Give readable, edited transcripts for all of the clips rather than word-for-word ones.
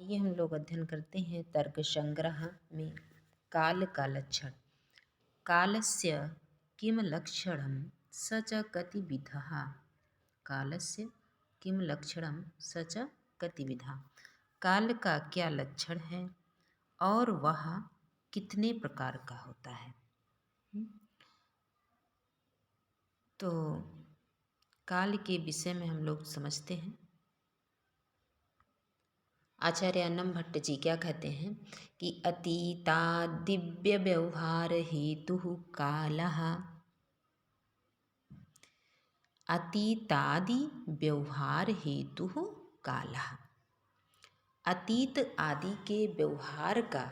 ये हम लोग अध्ययन करते हैं तर्क संग्रह में काल का लक्षण। कालस्य किम लक्षणं स च कतिविधः। कालस्य किम लक्षणं स च कतिविधः। काल का क्या लक्षण है और वह कितने प्रकार का होता है। तो काल के विषय में हम लोग समझते हैं। आचार्य अन्नम भट्ट जी क्या कहते हैं कि अतीता दिव्य व्यवहार हेतु कालः। अतीतादि व्यवहार हेतु कालः। अतीत आदि के व्यवहार का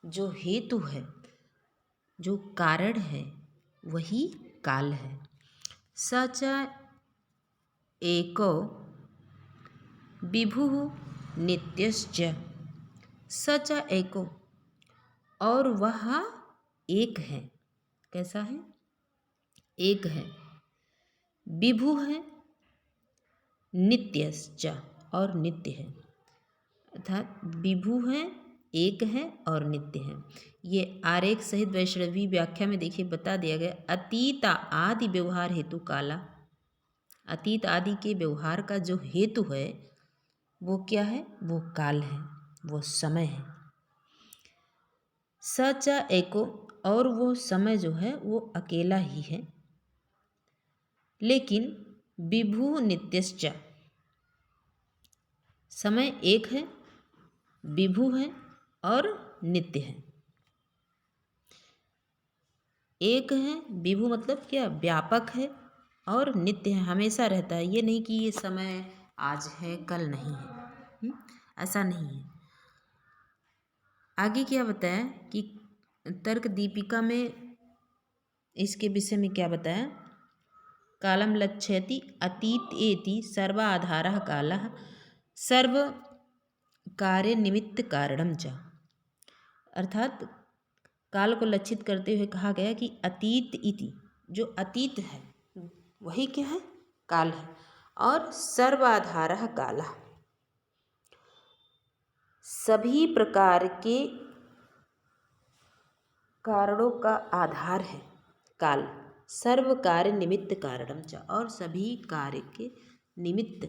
जो हेतु है, जो कारण है, वही काल है। सच एको विभुः नित्यश्च। सच एको, और वह एक है। कैसा है? एक है। विभु है, नित्यश्च, और नित्य है। अर्थात विभु है, एक है और नित्य है। ये आरेख सहित वैष्णवी व्याख्या में देखिए बता दिया गया। अतीत आदि व्यवहार हेतु काला। अतीत आदि के व्यवहार का जो हेतु है वो क्या है? वो काल है, वो समय है। सच एको, और वो समय जो है वो अकेला ही है। लेकिन विभु नित्यश्च, समय एक है, विभु है और नित्य है। एक है, विभु मतलब क्या? व्यापक है, और नित्य है, हमेशा रहता है। ये नहीं कि ये समय आज है कल नहीं है। ऐसा नहीं है। आगे क्या बताया कि तर्क दीपिका में इसके विषय में क्या बताया? कालम लक्ष्यति अतीत एति सर्वाधारः कालः सर्व कार्य निमित्त कारणम च। अर्थात काल को लक्षित करते हुए कहा गया कि अतीत इति, जो अतीत है वही क्या है? काल है। और सर्वाधारः कालः, सभी प्रकार के कारणों का आधार है काल। सर्व कार्य निमित्त कारणम च, और सभी कार्य के निमित्त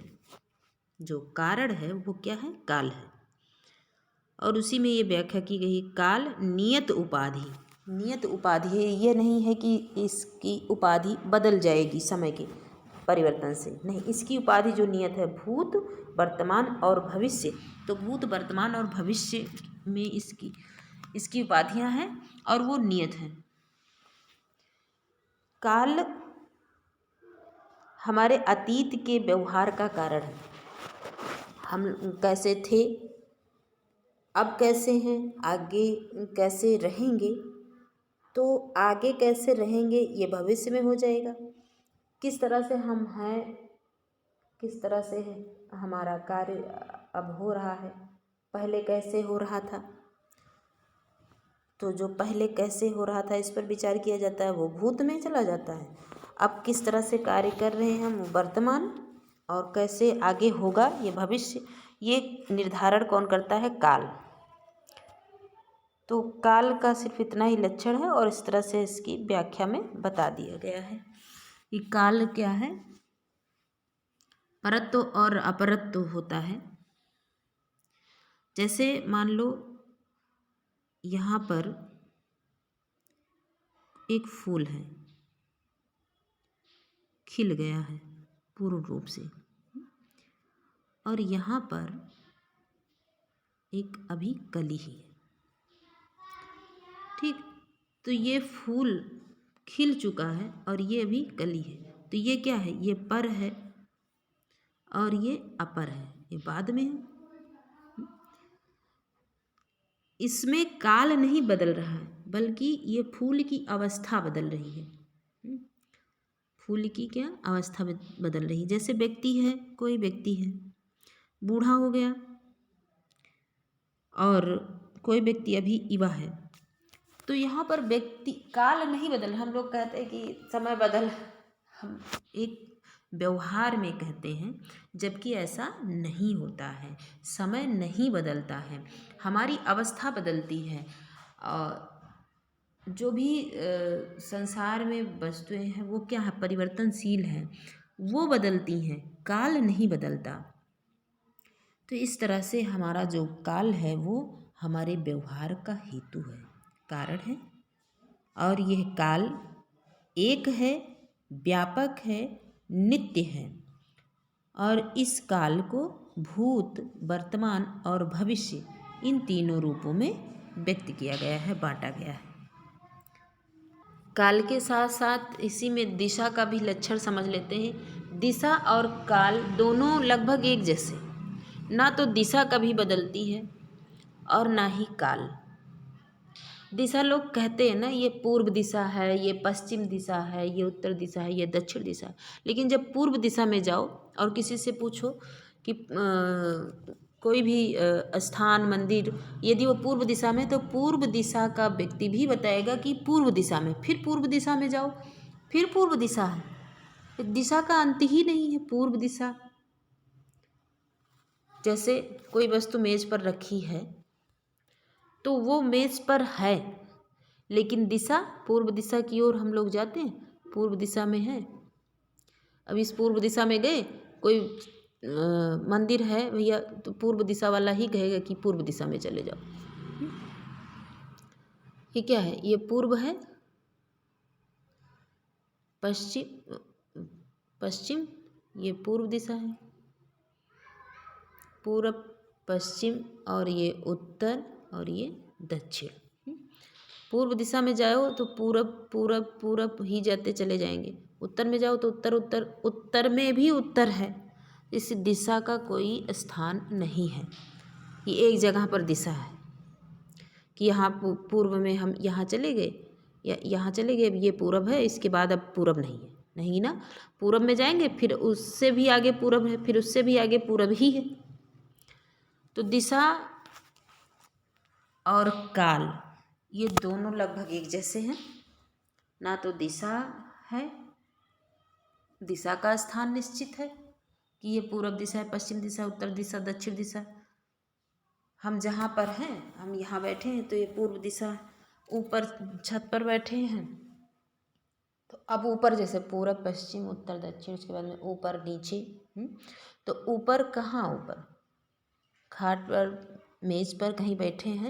जो कारण है वो क्या है? काल है। और उसी में ये व्याख्या की गई, काल नियत उपाधि। नियत उपाधि है, ये नहीं है कि इसकी उपाधि बदल जाएगी समय के परिवर्तन से। नहीं, इसकी उपाधि जो नियत है भूत, वर्तमान और भविष्य। तो भूत, वर्तमान और भविष्य में इसकी उपाधियां हैं और वो नियत हैं। काल हमारे अतीत के व्यवहार का कारण है। हम कैसे थे, अब कैसे हैं, आगे कैसे रहेंगे। तो आगे कैसे रहेंगे ये भविष्य में हो जाएगा। किस तरह से हम हैं, किस तरह से हमारा कार्य अब हो रहा है, पहले कैसे हो रहा था। तो जो पहले कैसे हो रहा था इस पर विचार किया जाता है, वो भूत में चला जाता है। अब किस तरह से कार्य कर रहे हैं हम, वर्तमान, और कैसे आगे होगा ये भविष्य। ये निर्धारण कौन करता है? काल। तो काल का सिर्फ इतना ही लक्षण है, और इस तरह से इसकी व्याख्या में बता दिया गया है कि काल क्या है? परत्व और अपरत्व होता है। जैसे मान लो यहाँ पर एक फूल है, खिल गया है पूर्ण रूप से, और यहाँ पर एक अभी कली ही है। ठीक, तो ये फूल खिल चुका है और ये अभी कली है। तो ये क्या है? ये पर है और ये अपर है, ये बाद में है। इसमें काल नहीं बदल रहा है, बल्कि ये फूल की अवस्था बदल रही है। फूल की क्या अवस्था बदल रही है। जैसे व्यक्ति है, कोई व्यक्ति है बूढ़ा हो गया, और कोई व्यक्ति अभी युवा है। तो यहाँ पर व्यक्ति काल नहीं बदल। हम लोग कहते हैं कि समय बदल, हम एक व्यवहार में कहते हैं, जबकि ऐसा नहीं होता है। समय नहीं बदलता है, हमारी अवस्था बदलती है। और जो भी संसार में वस्तुएं हैं वो क्या है, परिवर्तनशील हैं, वो बदलती हैं, काल नहीं बदलता। तो इस तरह से हमारा जो काल है वो हमारे व्यवहार का हेतु है, कारण है। और यह काल एक है, व्यापक है, नित्य है। और इस काल को भूत, वर्तमान और भविष्य, इन तीनों रूपों में व्यक्त किया गया है, बांटा गया है। काल के साथ साथ इसी में दिशा का भी लक्षण समझ लेते हैं। दिशा और काल दोनों लगभग एक जैसे, ना तो दिशा कभी बदलती है और ना ही काल। दिशा लोग कहते हैं ना, ये पूर्व दिशा है, ये पश्चिम दिशा है, ये उत्तर दिशा है, ये दक्षिण दिशा है। लेकिन जब पूर्व दिशा में जाओ और किसी से पूछो कि कोई भी स्थान, मंदिर, यदि वो पूर्व दिशा में, तो पूर्व दिशा का व्यक्ति भी बताएगा कि पूर्व दिशा में। फिर पूर्व दिशा में जाओ, फिर पूर्व दिशा है। दिशा का अंत ही नहीं है, पूर्व दिशा। जैसे कोई वस्तु मेज पर रखी है तो वो मेज पर है, लेकिन दिशा पूर्व दिशा की ओर हम लोग जाते हैं, पूर्व दिशा में है। अब इस पूर्व दिशा में गए, कोई मंदिर है भैया, तो पूर्व दिशा वाला ही कहेगा कि पूर्व दिशा में चले जाओ। ये क्या है, ये पूर्व है, पश्चिम ये पूर्व दिशा है, पूरब, पश्चिम, और ये उत्तर, और ये दक्षिण। पूर्व दिशा में जाओ तो पूरब पूरब पूरब ही जाते चले जाएंगे। उत्तर में जाओ तो उत्तर उत्तर, उत्तर में भी उत्तर है। इस दिशा का कोई स्थान नहीं है, ये एक जगह पर दिशा है कि यहाँ पूर्व में हम यहाँ चले गए या यहाँ चले गए, ये पूरब है, इसके बाद अब पूरब नहीं है, नहीं ना। पूरब में जाएंगे, फिर उससे भी आगे पूरब है, फिर उससे भी आगे पूरब ही है। तो दिशा और काल ये दोनों लगभग एक जैसे हैं। ना तो दिशा है, दिशा का स्थान निश्चित है कि ये पूरब दिशा है, पश्चिम दिशा, उत्तर दिशा, दक्षिण दिशा। हम जहाँ पर हैं, हम यहाँ बैठे हैं तो ये पूर्व दिशा है। ऊपर छत पर बैठे हैं तो अब ऊपर जैसे पूरब, पश्चिम, उत्तर, दक्षिण, उसके बाद में ऊपर नीचे। तो ऊपर कहाँ, ऊपर खाट पर, मेज पर कहीं बैठे हैं